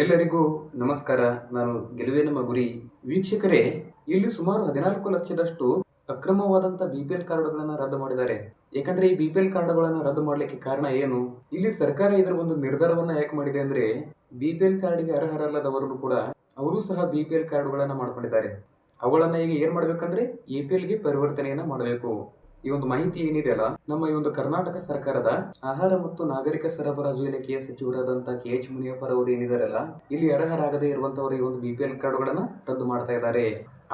ಎಲ್ಲರಿಗೂ ನಮಸ್ಕಾರ. ನಾನು ಗೆಲುವೇ ನಮ್ಮ ಗುರಿ. ವೀಕ್ಷಕರೇ, ಇಲ್ಲಿ ಸುಮಾರು 14 ಲಕ್ಷದಷ್ಟು ಅಕ್ರಮವಾದಂಥ ಬಿಪಿಎಲ್ ಕಾರ್ಡ್‌ಗಳನ್ನು ರದ್ದು ಮಾಡಿದ್ದಾರೆ. ಯಾಕಂದ್ರೆ ಈ ಬಿಪಿಎಲ್ ಕಾರ್ಡ್‌ಗಳನ್ನು ರದ್ದು ಮಾಡಲಿಕ್ಕೆ ಕಾರಣ ಏನು? ಇಲ್ಲಿ ಸರ್ಕಾರ ಇದರ ಒಂದು ನಿರ್ಧಾರವನ್ನ ಯಾಕೆ ಮಾಡಿದೆ ಅಂದ್ರೆ, ಬಿಪಿಎಲ್ ಕಾರ್ಡ್‌ಗೆ ಅರ್ಹರಲ್ಲದವರನ್ನು ಕೂಡ ಅವರು ಸಹ ಬಿಪಿಎಲ್ ಕಾರ್ಡ್‌ಗಳನ್ನ ಮಾಡ್ಕೊಂಡಿದ್ದಾರೆ. ಅವುಗಳನ್ನ ಈಗ ಏನ್ ಮಾಡ್ಬೇಕಂದ್ರೆ ಎಪಿಎಲ್‌ಗೆ ಪರಿವರ್ತನೆಯನ್ನ ಮಾಡಬೇಕು. ಈ ಒಂದು ಮಾಹಿತಿ ಏನಿದೆ ಅಲ್ಲ, ನಮ್ಮ ಈ ಒಂದು ಕರ್ನಾಟಕ ಸರ್ಕಾರದ ಆಹಾರ ಮತ್ತು ನಾಗರಿಕ ಸರಬರಾಜು ಇಲಾಖೆಯ ಸಚಿವರಾದಂತಹ ಕೆ.ಎಚ್. ಮುನಿಯಪ್ಪರವರು ಏನಿದಾರಲ್ಲ, ಇಲ್ಲಿ ಅರ್ಹರಾಗದೇ ಇರುವಂತವರ ಈ ಒಂದು ಬಿಪಿಎಲ್ ಕಾರ್ಡ್‌ಗಳನ್ನ ರದ್ದು ಮಾಡ್ತಾ ಇದ್ದಾರೆ.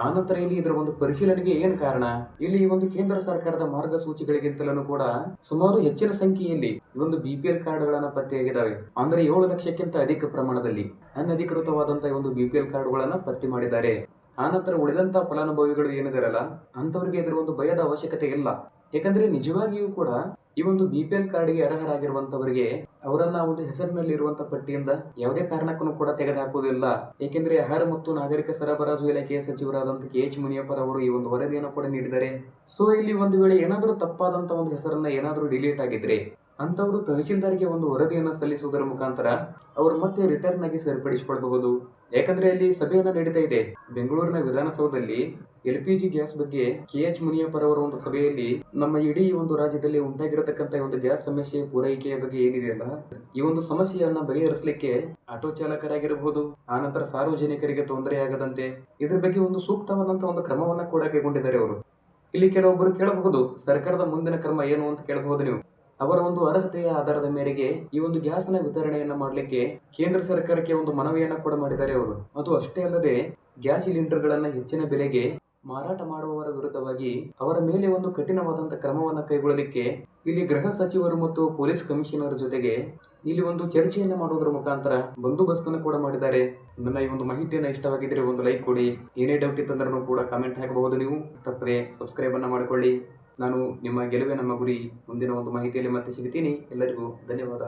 ಆನಂತರ ಇಲ್ಲಿ ಇದರ ಒಂದು ಪರಿಶೀಲನೆಗೆ ಏನ್ ಕಾರಣ? ಇಲ್ಲಿ ಈ ಒಂದು ಕೇಂದ್ರ ಸರ್ಕಾರದ ಮಾರ್ಗಸೂಚಿಗಳಿಗಿಂತಲೂ ಕೂಡ ಸುಮಾರು ಹೆಚ್ಚಿನ ಸಂಖ್ಯೆಯಲ್ಲಿ ಈ ಒಂದು ಬಿಪಿಎಲ್ ಕಾರ್ಡ್‌ಗಳನ್ನ ಪತ್ತೆಯಾಗಿದ್ದಾವೆ. ಅಂದ್ರೆ 7 ಲಕ್ಷಕ್ಕಿಂತ ಅಧಿಕ ಪ್ರಮಾಣದಲ್ಲಿ ಅನಧಿಕೃತವಾದಂತಹ ಈ ಒಂದು ಬಿಪಿಎಲ್ ಕಾರ್ಡ್‌ಗಳನ್ನ ಪತ್ತೆ ಮಾಡಿದ್ದಾರೆ. ಆನಂತರ ಉಳಿದಂತ ಫಲಾನುಭವಿಗಳು ಏನಿದಾರಲ್ಲ, ಅಂತವರಿಗೆ ಇದರ ಒಂದು ಭಯದ ಅವಶ್ಯಕತೆ ಇಲ್ಲ. ಯಾಕಂದ್ರೆ ನಿಜವಾಗಿಯೂ ಕೂಡ ಈ ಒಂದು ಬಿಪಿಎಲ್ ಕಾರ್ಡ್‌ಗೆ ಅರ್ಹರಾಗಿರುವಂತವರಿಗೆ ಅವರನ್ನ ಒಂದು ಹೆಸರಿನಲ್ಲಿ ಇರುವಂತ ಪಟ್ಟಿಯಿಂದ ಯಾವುದೇ ಕಾರಣಕ್ಕೂ ಕೂಡ ತೆಗೆದುಹಾಕುವುದಿಲ್ಲ. ಏಕೆಂದ್ರೆ ಆಹಾರ ಮತ್ತು ನಾಗರಿಕ ಸರಬರಾಜು ಇಲಾಖೆಯ ಸಚಿವರಾದಂತಹ ಕೆ.ಎಚ್. ಮುನಿಯಪ್ಪರವರು ಈ ಒಂದು ವರದಿಯನ್ನು ಕೂಡ ನೀಡಿದ್ದಾರೆ. ಸೊ ಇಲ್ಲಿ ಒಂದು ವೇಳೆ ಏನಾದರೂ ತಪ್ಪಾದಂತ ಒಂದು ಹೆಸರನ್ನ ಏನಾದರೂ ಡಿಲೀಟ್ ಆಗಿದ್ರೆ ಅಂತವರು ತಹಶೀಲ್ದಾರ್‌ಗೆ ಒಂದು ವರದಿಯನ್ನು ಸಲ್ಲಿಸುವುದರ ಮುಖಾಂತರ ಅವರು ಮತ್ತೆ ರಿಟರ್ನ್ ಆಗಿ ಸರಿಪಡಿಸಿಕೊಳ್ಳಬಹುದು. ಯಾಕಂದ್ರೆ ಅಲ್ಲಿ ಸಭೆಯನ್ನ ನಡೀತಾ ಇದೆ. ಬೆಂಗಳೂರಿನ ವಿಧಾನಸೌಧದಲ್ಲಿ ಎಲ್‌ಪಿಜಿ ಗ್ಯಾಸ್ ಬಗ್ಗೆ ಕೆ.ಎಚ್. ಮುನಿಯಪ್ಪರವರ ಒಂದು ಸಭೆಯಲ್ಲಿ ನಮ್ಮ ಇಡೀ ಒಂದು ರಾಜ್ಯದಲ್ಲಿ ಉಂಟಾಗಿರತಕ್ಕಂತ ಒಂದು ಗ್ಯಾಸ್ ಸಮಸ್ಯೆ ಪೂರೈಕೆಯ ಬಗ್ಗೆ ಏನಿದೆಯಲ್ಲ, ಈ ಒಂದು ಸಮಸ್ಯೆಯನ್ನ ಬಗೆಹರಿಸಲಿಕ್ಕೆ ಆಟೋ ಚಾಲಕರಾಗಿರಬಹುದು, ಆನಂತರ ಸಾರ್ವಜನಿಕರಿಗೆ ತೊಂದರೆ ಆಗದಂತೆ ಇದ್ರ ಬಗ್ಗೆ ಒಂದು ಸೂಕ್ತವಾದಂತಹ ಒಂದು ಕ್ರಮವನ್ನ ಕೂಡ ಕೈಗೊಂಡಿದ್ದಾರೆ ಅವರು. ಇಲ್ಲಿ ಕೆಲವೊಬ್ಬರು ಕೇಳಬಹುದು, ಸರ್ಕಾರದ ಮುಂದಿನ ಕ್ರಮ ಏನು ಅಂತ ಕೇಳಬಹುದು ನೀವು. ಅವರ ಒಂದು ಅರ್ಹತೆಯ ಆಧಾರದ ಮೇರೆಗೆ ಈ ಒಂದು ಗ್ಯಾಸ್‌ನ ವಿತರಣೆಯನ್ನ ಮಾಡಲಿಕ್ಕೆ ಕೇಂದ್ರ ಸರ್ಕಾರಕ್ಕೆ ಒಂದು ಮನವಿಯನ್ನ ಕೂಡ ಮಾಡಿದ್ದಾರೆ ಅವರು. ಅದು ಅಷ್ಟೇ ಅಲ್ಲದೆ ಗ್ಯಾಸ್ ಸಿಲಿಂಡರ್‌ಗಳನ್ನ ಹೆಚ್ಚಿನ ಬೆಲೆಗೆ ಮಾರಾಟ ಮಾಡುವವರ ವಿರುದ್ಧವಾಗಿ ಅವರ ಮೇಲೆ ಒಂದು ಕಠಿಣವಾದಂತಹ ಕ್ರಮವನ್ನ ಕೈಗೊಳ್ಳಲಿಕ್ಕೆ ಇಲ್ಲಿ ಗೃಹ ಸಚಿವರು ಮತ್ತು ಪೊಲೀಸ್ ಕಮಿಷನರ್ ಜೊತೆಗೆ ಇಲ್ಲಿ ಒಂದು ಚರ್ಚೆಯನ್ನ ಮಾಡುವುದರ ಮುಖಾಂತರ ಬಂದೋಬಸ್ತನ್ನು ಕೂಡ ಮಾಡಿದ್ದಾರೆ. ನನ್ನ ಈ ಒಂದು ಮಾಹಿತಿಯನ್ನ ಇಷ್ಟವಾಗಿದ್ರೆ ಒಂದು ಲೈಕ್ ಕೊಡಿ. ಏನೇ ಡೌಟ್ ಇತ್ತಂದ್ರೂ ಕೂಡ ಕಾಮೆಂಟ್ ಹಾಕಬಹುದು. ನೀವು ತಪ್ಪದೆ ಸಬ್ಸ್ಕ್ರೈಬ್ ಅನ್ನ ಮಾಡಿಕೊಳ್ಳಿ. ನಾನು ನಿಮ್ಮ ಗೆಲುವೇ ನಮ್ಮ ಗುರಿ. ಮುಂದಿನ ಒಂದು ಮಾಹಿತಿಯಲ್ಲಿ ಮತ್ತೆ ಸಿಗ್ತೀನಿ. ಎಲ್ಲರಿಗೂ ಧನ್ಯವಾದ.